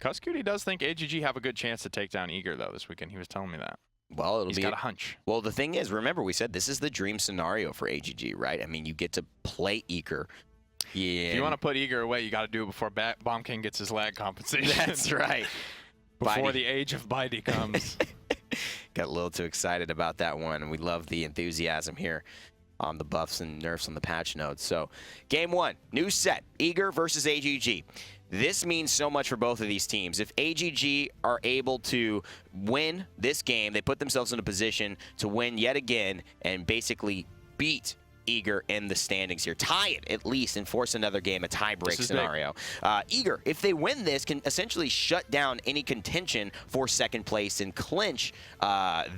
Cuscuity does think AGG have a good chance to take down Eager, though, this weekend. He was telling me that. Well, He's got a hunch. Well, the thing is, remember, we said this is the dream scenario for AGG, right? I mean, you get to play Eager. Yeah. If you want to put Eager away, you got to do it before Bomb King gets his lag compensation. That's right. Before the age of Bitey comes. Got a little too excited about that one, and we love the enthusiasm here on the buffs and nerfs on the patch notes. So, game one, new set, Eager versus AGG. This means so much for both of these teams. If AGG are able to win this game, they put themselves in a position to win yet again and basically beat Eager in the standings here. Tie it, at least, and force another game, a tie-break scenario. Eager, if they win this, can essentially shut down any contention for second place and clinch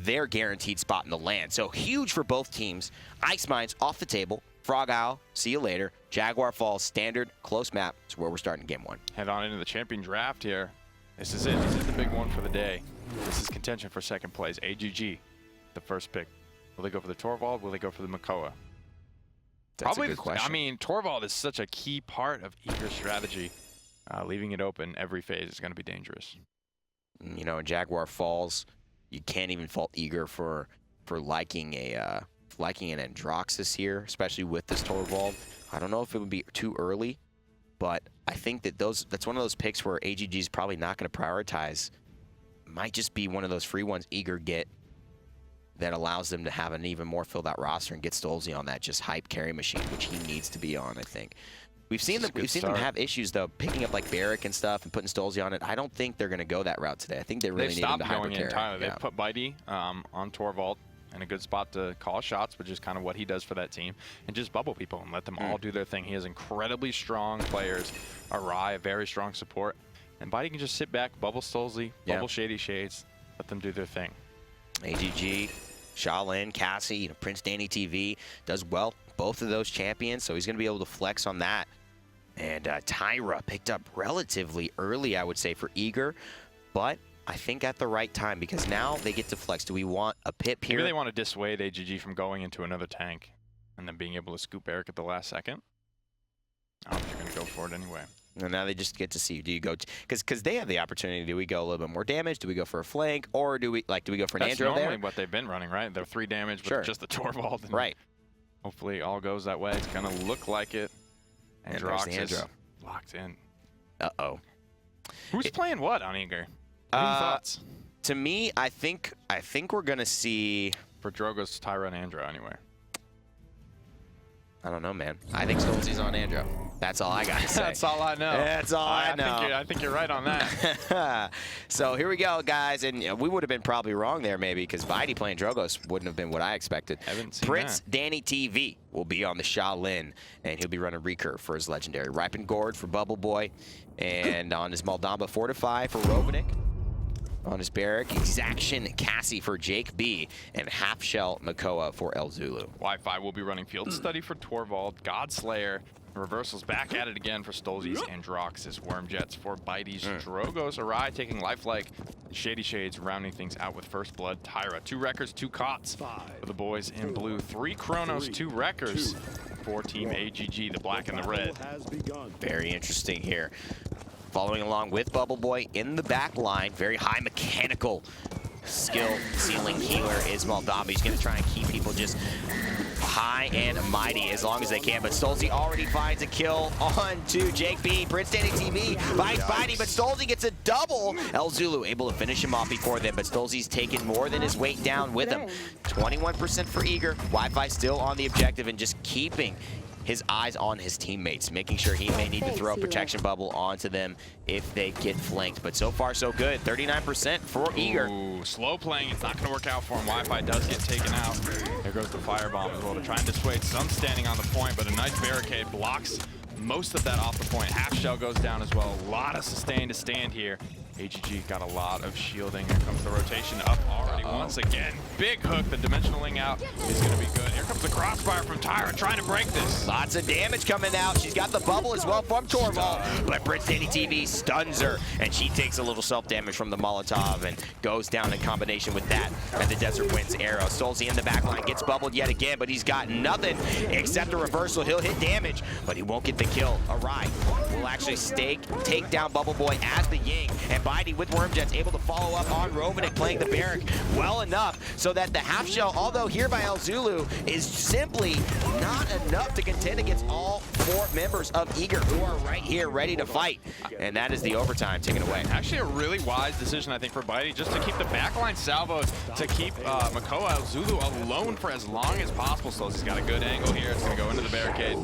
their guaranteed spot in the LAN. So huge for both teams. Ice Mines off the table. Frog Isle, see you later. Jaguar Falls, standard, close map. Is where we're starting game one. Head on into the champion draft here. This is it. This is the big one for the day. This is contention for second place. AGG, the first pick. Will they go for the Torvald? Will they go for the Makoa? That's a good question. I mean, Torvald is such a key part of Eager's strategy. Leaving it open every phase is going to be dangerous. You know, in Jaguar Falls, you can't even fault Eager for liking an Androxus here, especially with this Torvald. I don't know if it would be too early, but I think that that's one of those picks where AGG is probably not going to prioritize. Might just be one of those free ones Eager get that allows them to have an even more filled out roster and get stolzey on that just hype carry machine, which he needs to be on, I think. We've seen them have issues though, picking up like Barrack and stuff and putting stolzey on it. I don't think they're going to go that route today. I think they really need him to hyper carry. Entirely. They've put Bitey on Torvald in a good spot to call shots, which is kind of what he does for that team, and just bubble people and let them all do their thing. He has incredibly strong players. Awry, very strong support, and Bitey can just sit back, bubble stolzey, bubble ShadeeyShades, let them do their thing. AGG, Shaolin, Cassie, PrinceDannyTV does well. Both of those champions, so he's going to be able to flex on that. And Tyra picked up relatively early, I would say, for Eager, but I think at the right time because now they get to flex. Do we want a pip here? Maybe they want to dissuade AGG from going into another tank and then being able to scoop Eric at the last second. I don't think they're going to go for it anyway. And now they just get to see, do you go, because they have the opportunity, do we go a little bit more damage? Do we go for a flank? Or do we go for an Andro there? That's normally what they've been running, right? They're 3 damage with just the Torvald. And right. Hopefully it all goes that way. It's going to look like it. Androxus locked in. Uh-oh. Who's playing what on Eager? Any thoughts? To me, I think we're going to see... For Drogo's, Tyra, and Andro anyway. I don't know, man. I think stolzey's on Andro. That's all I got to say. That's all I know. That's all I know. I think you're right on that. So here we go, guys. And we would have been probably wrong there maybe because Bitey playing Drogos wouldn't have been what I expected. PrinceDannyTV will be on the Shaolin, and he'll be running recurve for his legendary. Ripen Gourd for Bubble Boy, and on his Moldamba Fortify for Rovaniik. On his Barrack, Exaction Cassie for Jake B, and Half Shell Makoa for ElZulu. Wi-Fi will be running Field Study for Torvald, Godslayer, Reversals back at it again for stolzey's Androxus, Wormjets for Bitey's Drogos, Awry taking Lifelike, ShadeeyShades rounding things out with First Blood, Tyra. 2 Wreckers, 2 Cots for the boys in blue, 3 Chronos, 2 Wreckers for Team AGG, the black and the red. Very interesting here. Following along with Bubble Boy in the back line, very high mechanical skill ceiling healer is Moldamba. He's going to try and keep people just high and mighty as long as they can, but stolzey already finds a kill on to Jake B. PrinceDannyTV finds Bitey, but stolzey gets a double. ElZulu able to finish him off before then, but stolzey's taken more than his weight down with him. 21% for Eager. Wi-Fi still on the objective and just keeping his eyes on his teammates, making sure he may need to throw a protection bubble onto them if they get flanked. But so far, so good. 39% for Eager. Ooh, slow playing. It's not going to work out for him. Wi-Fi does get taken out. There goes the firebomb as well to try and dissuade some standing on the point, but a nice barricade blocks most of that off the point. Half Shell goes down as well. A lot of sustain to stand here. AGG got a lot of shielding. Here comes the rotation up already once again. Big hook. The dimensionaling out is going to be good. Here comes the crossfire from Tyra trying to break this. Lots of damage coming out. She's got the bubble as well from Torvald, but PrinceDannyTV stuns her, and she takes a little self-damage from the Molotov and goes down in combination with that. And the Desert Wind's arrow. stolzey in the back line gets bubbled yet again, but he's got nothing except a reversal. He'll hit damage, but he won't get the kill. Awry will actually take down Bubble Boy as the Ying. And Bitey with Worm Jets able to follow up on Rovaniik, playing the Barrack well enough so that the half shell, although here by ElZulu, is simply not enough to contend against all 4 members of Eager, who are right here ready to fight. And that is the overtime taken away. Actually a really wise decision, I think, for Bitey, just to keep the backline salvo, to keep Makoa ElZulu alone for as long as possible. So he's got a good angle here. It's going to go into the barricade.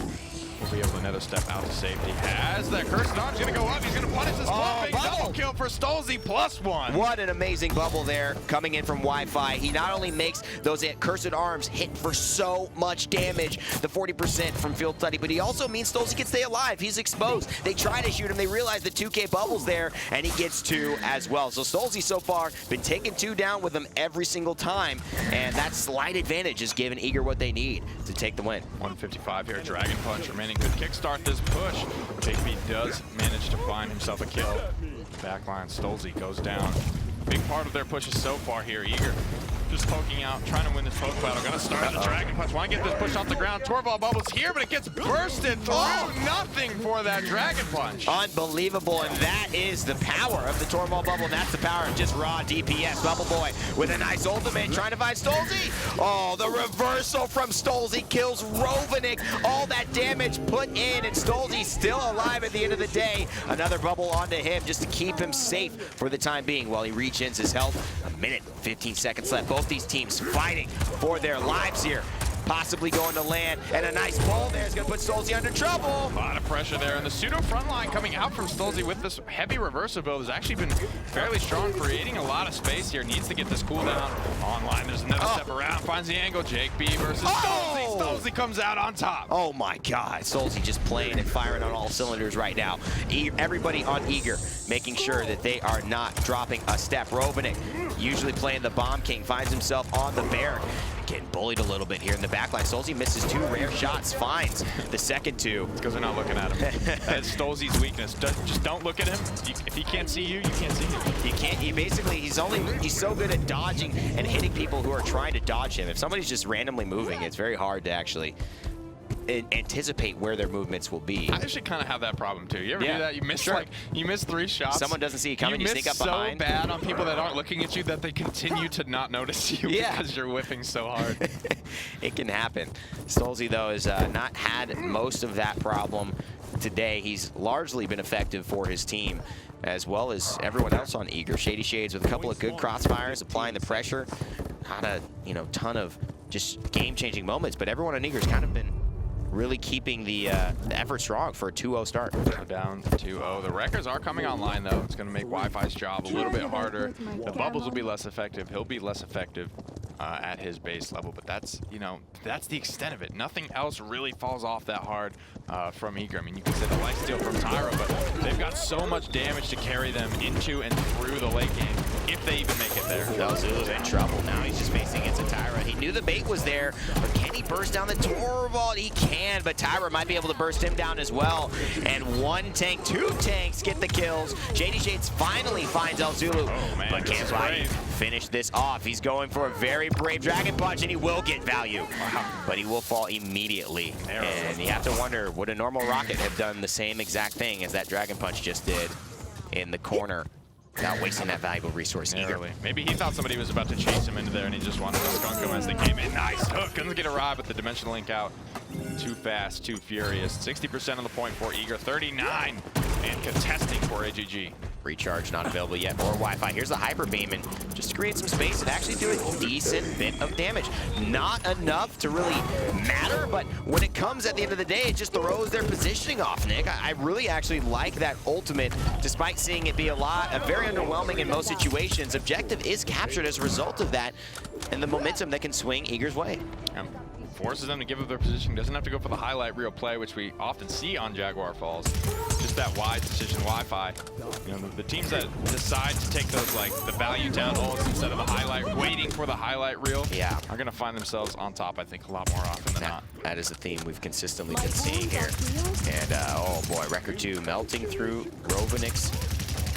We'll be able to another step out to safety. Has that cursed dodge going to go up. He's going to punish this bluffing. Double kill for stolzey, +1. What an amazing bubble there coming in from Wi-Fi. He not only makes those cursed arms hit for so much damage, the 40% from field study, but he also means stolzey can stay alive. He's exposed. They try to shoot him. They realize the 2K bubble's there, and he gets 2 as well. So stolzey so far been taking 2 down with him every single time, and that slight advantage is giving Eager what they need to take the win. 155 here. Dragon Punch remaining. Could kickstart this push. JP does manage to find himself a kill. Backline, stolzey goes down. Big part of their pushes so far here. Eager just poking out, trying to win this poke battle. Gonna start the Dragon Punch. Want to get this push off the ground. Torvald Bubble's here, but it gets bursted through. Nothing for that Dragon Punch. Unbelievable, and that is the power of the Torvald Bubble, and that's the power of just raw DPS. Bubble Boy with a nice ultimate, trying to find stolzey. Oh, the reversal from stolzey kills Rovaniik. All that damage put in, and stolzey still alive at the end of the day. Another bubble onto him just to keep him safe for the time being while he regens his health. 1:15 seconds left. Both these teams fighting for their lives here. Possibly going to land, and a nice ball there is going to put stolzey under trouble. A lot of pressure there, and the pseudo front line coming out from stolzey with this heavy reversal build has actually been fairly strong, creating a lot of space here. Needs to get this cooldown online. There's another step around, finds the angle. JAKEB versus stolzey. Stolzey comes out on top. Oh my God, stolzey just playing and firing on all cylinders right now. Everybody on Eager making sure that they are not dropping a step. Rovaniik usually playing the Bomb King, finds himself on the Barrack. Getting bullied a little bit here in the backline. stolzey misses 2 rare shots, finds the second 2. Because they're not looking at him. That is stolzey's weakness. Just don't look at him. If he can't see you, you can't see him. He can't. He's so good at dodging and hitting people who are trying to dodge him. If somebody's just randomly moving, it's very hard to actually anticipate where their movements will be. I actually kind of have that problem too. You ever do that? You miss you miss 3 shots. Someone doesn't see you coming, you sneak up behind. You miss so bad on people that aren't looking at you that they continue to not notice you because you're whiffing so hard. It can happen. stolzey though has not had most of that problem today. He's largely been effective for his team, as well as everyone else on Eager. ShadeeyShades with a couple of good crossfires, applying the pressure. Not a ton of just game-changing moments, but everyone on Eager's kind of been really keeping the effort strong for a 2-0 start. Down 2-0. The records are coming online, though. It's going to make Wi-Fi's job a little bit harder. The bubbles will be less effective. He'll be less effective at his base level, but that's the extent of it. Nothing else really falls off that hard from Eager. I mean, you can say the lifesteal from Tyra, but they've got so much damage to carry them into and through the late game, if they even make it there. ElZulu's in trouble now. He's just facing against a Tyra. He knew the bait was there, but can he burst down the Torvald? He can, but Tyra might be able to burst him down as well. And 1 tank, 2 tanks get the kills. JAKEB finally finds ElZulu, but can't finish this off. He's going for a very brave Dragon Punch, and he will get value. But he will fall immediately. And you have to wonder, would a normal rocket have done the same exact thing as that Dragon Punch just did in the corner? Without wasting that valuable resource eagerly. Maybe he thought somebody was about to chase him into there and he just wanted to skunk him as they came in. Nice hook. Couldn't get a ride with the dimensional link out. Too fast, too furious. 60% on the point for Eager. 39 and contesting for AGG. Recharge not available yet, or Wi-Fi. Here's the Hyper Beam, and just to create some space and actually do a decent bit of damage. Not enough to really matter, but when it comes at the end of the day, it just throws their positioning off, Nick. I really actually like that ultimate, despite seeing it be very underwhelming in most situations. Objective is captured as a result of that, and the momentum that can swing Eager's way. Forces them to give up their position. Doesn't have to go for the highlight reel play, which we often see on Jaguar Falls. Just that wise decision. Wi-Fi. The teams that decide to take those the value down ults instead of the highlight, waiting for the highlight reel, are going to find themselves on top, I think, a lot more often than not. That is the theme we've consistently been seeing here. And oh boy, record 2 melting through Rovaniik's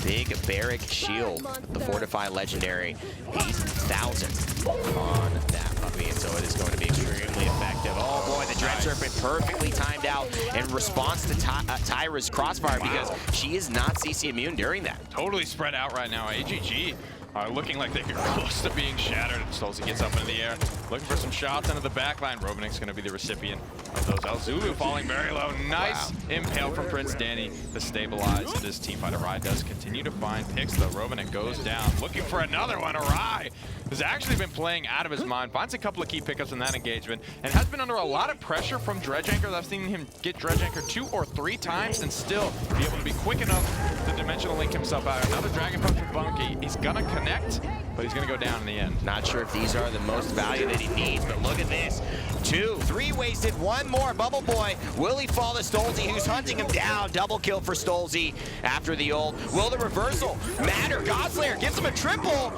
big Barrack shield. The Fortify Legendary, 8,000 on that. Puppy, and so it is going to be extremely effective. Oh boy, the Dread Serpent perfectly timed out in response to Tyra's crossfire because she is not CC immune during that. Totally spread out right now. AGG are looking like they get close to being shattered. stolzey gets up into the air, looking for some shots into the backline. Rovaniik's going to be the recipient of those. ElZulu falling very low. Nice impale from PrinceDanny to stabilize this teamfight. Awry does continue to find picks, though. Rovaniik goes down, looking for another one. Awry has actually been playing out of his mind, finds a couple of key pickups in that engagement, and has been under a lot of pressure from Dredge Anchor. I've seen him get Dredge Anchor 2 or 3 times and still be able to be quick enough to dimensional link himself out. Another Dragon Punch from Bunky. He's gonna connect, but he's gonna go down in the end. Not sure if these are the most value that he needs, but look at this. 2, 3 wasted, 1 more. Bubble Boy, will he fall to stolzey, who's hunting him down? Double kill for stolzey after the ult. Will the reversal matter? Godslayer gives him a triple.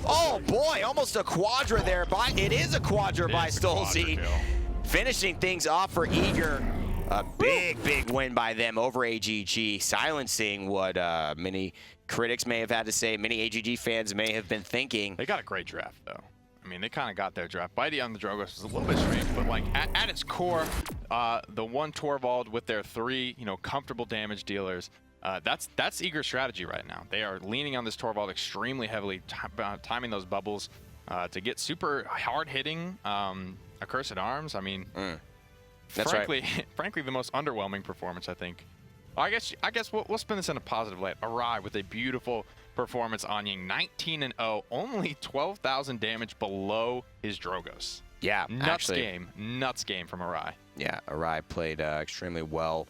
Oh boy, almost a quadra there. It is a quadra by stolzey. Finishing things off for Eager. A big win by them over AGG, silencing what many critics may have had to say, many AGG fans may have been thinking. They got a great draft, though. I mean, they kind of got their draft. Bitey on the Drogos is a little bit strange, but like at its core, the one Torvald with their 3, comfortable damage dealers, that's Eager's strategy right now. They are leaning on this Torvald extremely heavily, timing those bubbles to get super hard-hitting Accursed Arms. I mean, frankly, the most underwhelming performance, I think. I guess we'll spin this in a positive light. Awry with a beautiful performance on Ying, 19-0, only 12,000 damage below his Drogos. Yeah, nuts game from Awry. Yeah, Awry played extremely well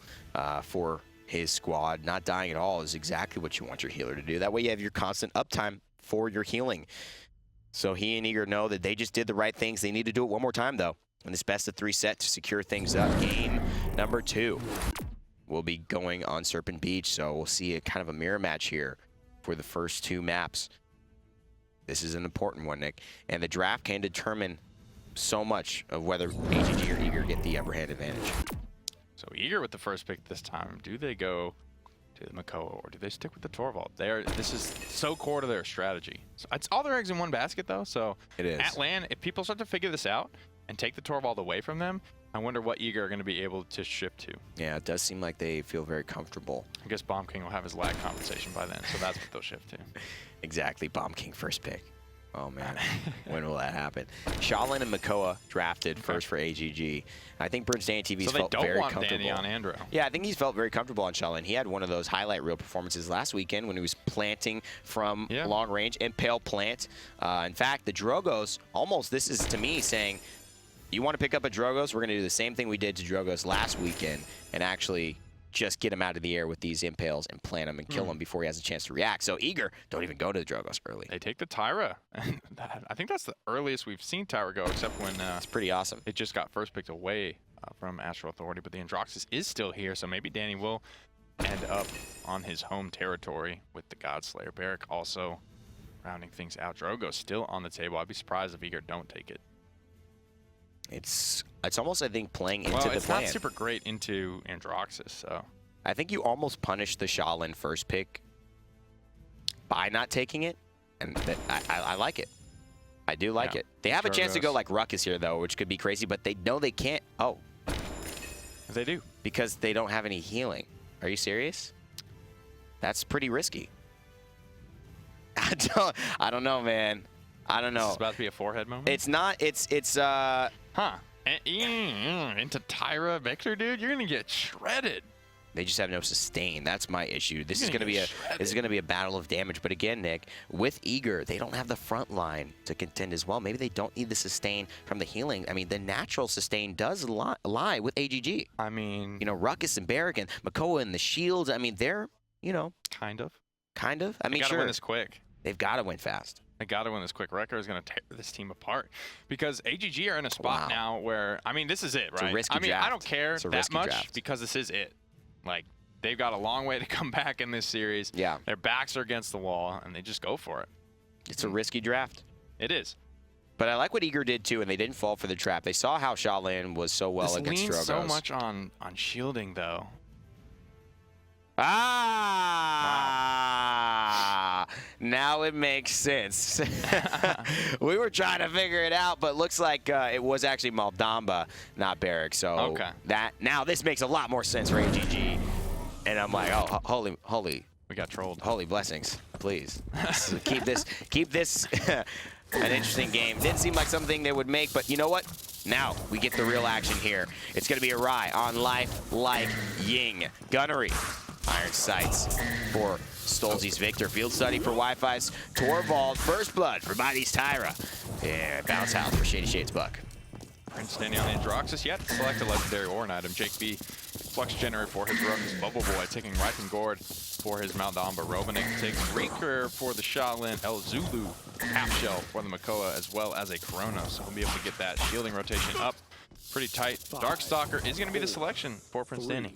for his squad. Not dying at all is exactly what you want your healer to do. That way you have your constant uptime for your healing. So he and Eager know that they just did the right things. They need to do it one more time, though, in this best-of-3 set to secure things up. Game number 2 will be going on Serpent Beach, so we'll see a kind of a mirror match here for the first 2 maps. This is an important one, Nick, and the draft can determine so much of whether AGG or Eager get the upper hand advantage. So Eager with the first pick this time. Do they go to the Makoa or do they stick with the Torvald? This is so core to their strategy. So it's all their eggs in one basket, though. So it is. At LAN, if people start to figure this out and take the Torvald away from them, I wonder what Eager are going to be able to shift to. Yeah, it does seem like they feel very comfortable. I guess Bomb King will have his lag compensation by then, so that's what they'll shift to. Exactly, Bomb King first pick. Oh man, when will that happen? Shaolin and Makoa drafted first for AGG. I think PrinceDannyTV's felt very comfortable. So they don't want Danny on Andro. Yeah, I think he's felt very comfortable on Shaolin. He had one of those highlight reel performances last weekend when he was planting from long range, impale plant. In fact, the Drogos, this is to me saying, you want to pick up a Drogos, we're going to do the same thing we did to Drogos last weekend and actually just get him out of the air with these impales and plant him and kill him before he has a chance to react. So Eager, don't even go to the Drogos early. They take the Tyra. I think that's the earliest we've seen Tyra go, except when it's pretty awesome. It just got first picked away from Astral Authority, but the Androxus is still here, so maybe Danny will end up on his home territory with the Godslayer. Barrack also rounding things out. Drogos still on the table. I'd be surprised if Eager don't take it. It's almost, I think, playing into the plan. It's not super great into Androxus, so. I think you almost punish the Shaolin first pick by not taking it, and I like it. I do like it. They have a chance to go like Ruckus here, though, which could be crazy, but they know they can't. Oh. They do. Because they don't have any healing. Are you serious? That's pretty risky. I don't know, man. I don't know. It's about to be a forehead moment? It's not. It's Huh. Into Tyra Victor, dude, you're gonna get shredded. They just have no sustain. That's my issue. This is gonna be a battle of damage. But again, Nick, with Eager, they don't have the front line to contend as well. Maybe they don't need the sustain from the healing. I mean, the natural sustain does lie with AGG. I mean, Ruckus and Barrack and Makoa and the shields. I mean, they're kind of. I mean, they gotta win this quick. They've got to win fast. They got to win this quick. Wrecker is going to tear this team apart because AGG are in a spot now where, I mean, this is it, right? It's a risky draft. I don't care that much because this is it. Like, they've got a long way to come back in this series. Yeah. Their backs are against the wall, and they just go for it. It's a risky draft. It is. But I like what Eager did, too, and they didn't fall for the trap. They saw how Shaolin was so well against Drogos. This leans so much on shielding, though. Now it makes sense. We were trying to figure it out, but looks like it was actually Maldamba, not Barrick. So now this makes a lot more sense for AGG. And I'm like, oh, holy. We got trolled. Holy blessings, please. So keep this an interesting game. Didn't seem like something they would make, but you know what? Now we get the real action here. It's going to be Awry on Life Like Ying. Gunnery. Iron sights for stolzey's Victor. Field study for Wi-Fi's Torvald. First blood for Bitey's Tyra. And bounce house for ShadeeyShades Buck. PrinceDanny on the Androxus yet. Select a legendary Orin item. JAKEB Flux Generator for his Ruckus. Bubble Boy taking Ripen Gourd for his Maldamba. Rovaniik takes Reeker for the Shaolin. ElZulu Half Shell for the Makoa, as well as a Corona. So we'll be able to get that shielding rotation up pretty tight. Darkstalker is going to be the selection for PrinceDanny.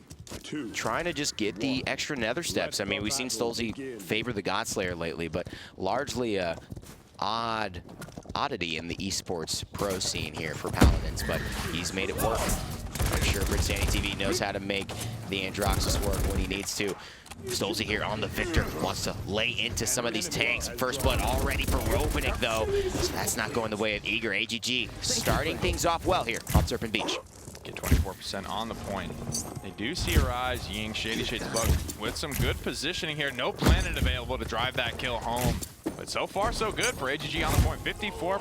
Trying to just get the extra nether steps. I mean, we've seen stolzey favor the Godslayer lately, but largely a oddity in the esports pro scene here for Paladins, but he's made it work. I'm sure PrinceDannyTV knows how to make the Androxus work when he needs to. stolzey here on the Victor, wants to lay into some of these tanks. First blood already for Rovaniik though, so that's not going the way of Eager. AGG starting things off well here on Serpent Beach. Get 24% on the point. They do see a rise. Ying, ShadeeyShades Buck with some good positioning here. No planet available to drive that kill home. But so far, so good for AGG on the point. 54%.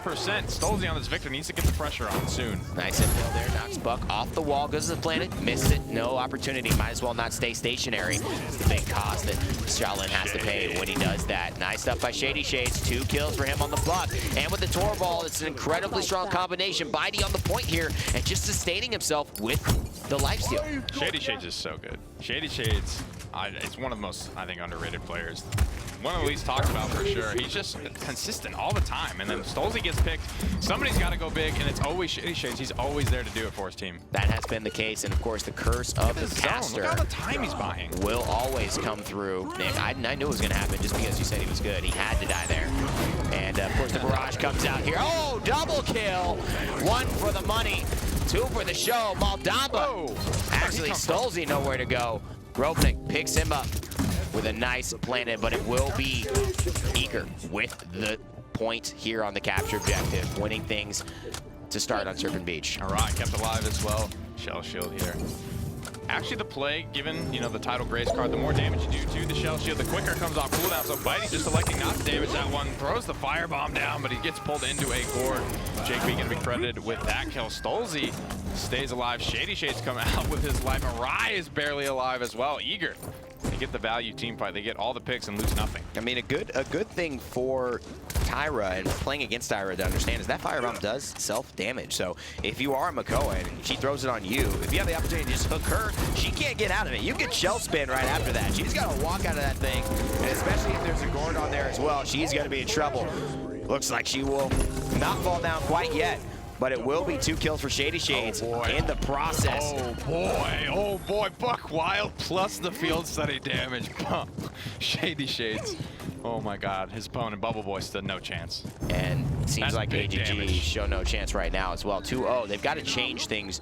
stolzey on this Victor needs to get the pressure on soon. Nice infill there. Knocks Buck off the wall. Goes to the planet. Missed it. No opportunity. Might as well not stay stationary. It's the big cost that Shaolin has to pay when he does that. Nice stuff by ShadeeyShades. 2 kills for him on the Buck. And with the Torvald, it's an incredibly strong combination. Bitey on the point here and just sustaining himself with the lifesteal. ShadeeyShades is so good. ShadeeyShades, it's one of the most, I think, underrated players. One of the least talked about for sure. He's just consistent all the time. And then stolzey gets picked. Somebody's got to go big, and it's always ShadeeyShades. He's always there to do it for his team. That has been the case, and of course, the curse of the caster. Look at all the time he's buying. Will always come through. Nick, I knew it was going to happen just because you said he was good. He had to die there. And of course, the barrage comes out here. Oh, double kill. 1 for the money. 2 for the show. Maldamba. Actually, stolzey nowhere to go. Rovaniik picks him up with a nice planet, but it will be Eager with the point here on the capture objective, winning things to start on Serpent Beach. Awry kept alive as well. Shell shield here. Actually, the play, given the title Grace card, the more damage you do to the shell shield, the quicker it comes off cooldown. So Bitey just electing not to damage that one, throws the firebomb down, but he gets pulled into a gourd. JAKEB gonna be credited with that kill. stolzey stays alive. ShadeeyShades come out with his life. Awry is barely alive as well. Eager. They get the value team fight. They get all the picks and lose nothing. I mean, a good thing for Tyra and playing against Tyra to understand is that firebomb does self-damage. So if you are a Makoa and she throws it on you, if you have the opportunity to just hook her, she can't get out of it. You can shell spin right after that. She's got to walk out of that thing, and especially if there's a gourd on there as well, she's going to be in trouble. Looks like she will not fall down quite yet. But it will be 2 kills for ShadeeyShades in the process. Oh boy, Buck Wild plus the field study damage. ShadeeyShades. Oh my god, his opponent Bubble Boy stood no chance. And it seems like AGG damage. show no chance right now as well. 2-0, they've got to change things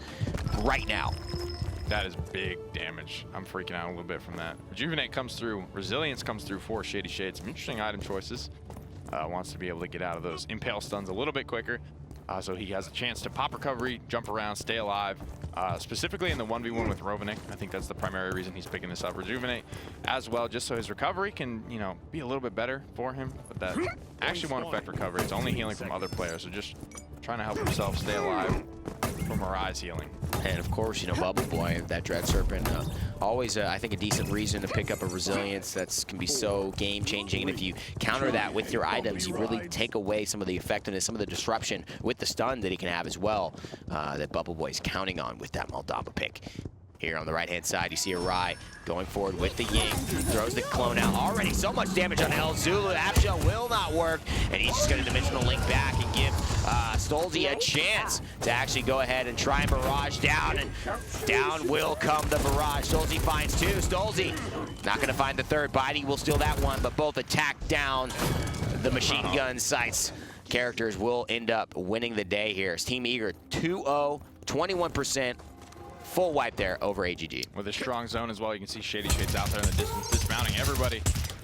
right now. That is big damage. I'm freaking out a little bit from that. Rejuvenate comes through, Resilience comes through for ShadeeyShades. Some interesting item choices. Wants to be able to get out of those Impale stuns a little bit quicker. So he has a chance to pop recovery, jump around, stay alive. Specifically in the 1v1 with Rovaniik, I think that's the primary reason he's picking this up. Rejuvenate as well, just so his recovery can, be a little bit better for him. But that actually won't affect recovery. It's only healing from other players. So just trying to help himself stay alive from Awry's healing. And of course, Bubble Boy, that Dread Serpent, always, I think, a decent reason to pick up a Resilience that can be so game-changing. And if you counter that with your items, you really take away some of the effectiveness, some of the disruption with the stun that he can have as well, that Bubble Boy is counting on with that Maldamba pick. Here on the right-hand side, you see Awry going forward with the Ying. Throws the clone out. Already so much damage on ElZulu. Half-shell will not work, and he's just going to dimensional link back and give stolzey a chance to actually go ahead and try and barrage down, and down will come the barrage. stolzey finds 2. stolzey not going to find the 3rd. Bitey will steal that one, but both attack down the machine gun sights. Characters will end up winning the day here. It's Team Eager 2-0, 21%. Full wipe there over AGG. With a strong zone as well, you can see ShadeeyShades out there in the distance, dismounting everybody.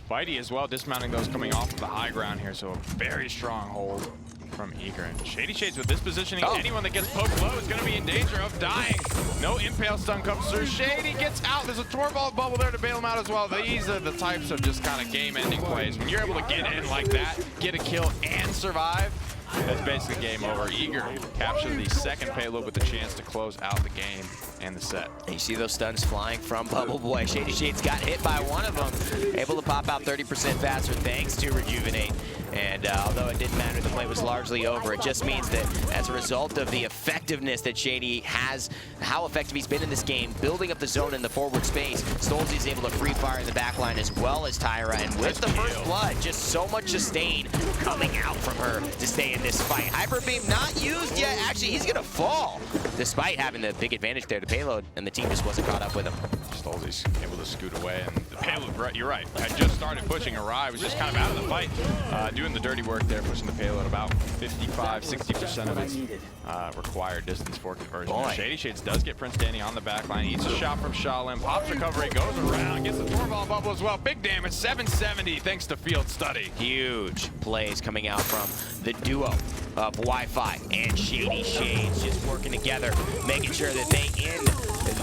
Bitey as well, dismounting those coming off of the high ground here, so a very strong hold from Eager. And ShadeeyShades with this positioning, anyone that gets poked low is going to be in danger of dying. No impale stun comes through. Shady gets out. There's a Torvald bubble there to bail him out as well. These are the types of just kind of game-ending plays. When you're able to get in like that, get a kill, and survive, that's basically game over. Eager captured the second payload with the chance to close out the game and the set. And you see those stuns flying from Bubble Boy. ShadeeyShades got hit by one of them, able to pop out 30% faster thanks to Rejuvenate. And although it didn't matter, the play was largely over. It just means that as a result of the effectiveness that Shady has, how effective he's been in this game, building up the zone in the forward space, stolzey is able to free fire in the back line as well as Tyra. And with the first blood, just so much sustain coming out from her to stay in this fight. Hyper Beam not used yet. Actually, he's going to fall despite having the big advantage there to payload, and the team just wasn't caught up with him. stolzey's able to scoot away, and the payload, you're right, had just started pushing. Awry was just kind of out of the fight, doing the dirty work there, pushing the payload about 55–60% of its required distance for conversion. ShadeeyShades does get PrinceDanny on the back line, eats a shot from Shaolin, pops recovery, goes around, gets the Torvald bubble as well. Big damage, 770 thanks to Field Study. Huge plays coming out from the duo of Wi-Fi and ShadeeyShades, just working together, making sure that they end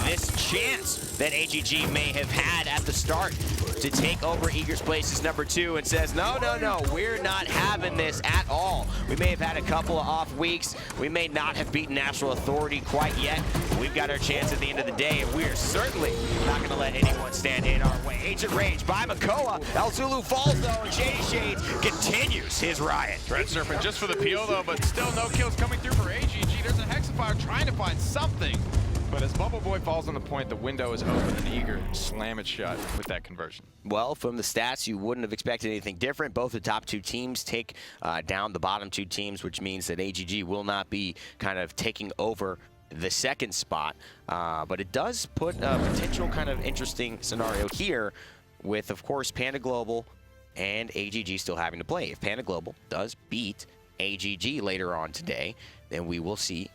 this chance that AGG may have had at the start to take over Eager's place as number 2, and says, no, no, no, we're not having this at all. We may have had a couple of off weeks. We may not have beaten National Authority quite yet. We've got our chance at the end of the day, and we're certainly not going to let anyone stand in our way. Ancient Rage by Makoa. ElZulu falls, though, and ShadeeyShades continues his riot. Dread Serpent just for the peel, though, but still no kills coming through for AGG. There's a Hexafire trying to find something. But as Bubble Boy falls on the point, the window is open and Eager slam it shut with that conversion. Well, from the stats, you wouldn't have expected anything different. Both the top 2 teams take down the bottom 2 teams, which means that AGG will not be kind of taking over the second spot. But it does put a potential kind of interesting scenario here with, of course, Panda Global and AGG still having to play. If Panda Global does beat AGG later on today, then we will see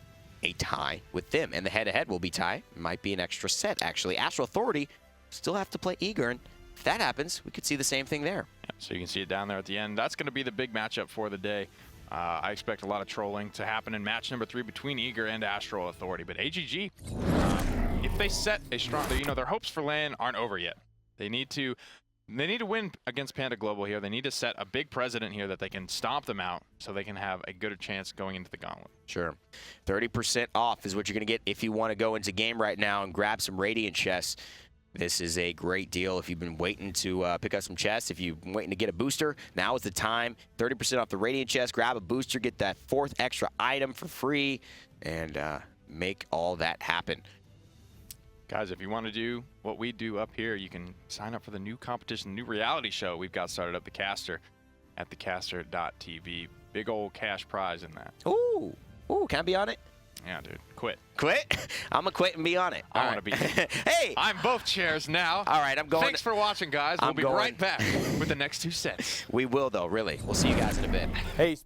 a tie with them, and the head-to-head will be tie. Might be an extra set, actually. Astral Authority still have to play Eager, and if that happens, we could see the same thing there. Yeah, so you can see it down there at the end. That's going to be the big matchup for the day. I expect a lot of trolling to happen in match number 3 between Eager and Astral Authority, but AGG, if they set a strong, their hopes for LAN aren't over yet. They need to win against Panda Global here. They need to set a big precedent here that they can stomp them out so they can have a good chance going into the gauntlet. Sure. 30% off is what you're going to get if you want to go into game right now and grab some Radiant chests. This is a great deal if you've been waiting to pick up some chests. If you've been waiting to get a booster, now is the time. 30% off the Radiant chest. Grab a booster, get that 4th extra item for free, and make all that happen. Guys, if you want to do what we do up here, you can sign up for the new competition, new reality show we've got started up, The Caster, at thecaster.tv. Big old cash prize in that. Ooh. Ooh, can I be on it? Yeah, dude. Quit. Quit? I'm going to quit and be on it. I want to be. Hey! I'm both chairs now. All right, I'm going. Thanks for watching, guys. We'll be right back with the next 2 sets. We will, though, really. We'll see you guys in a bit. Hey.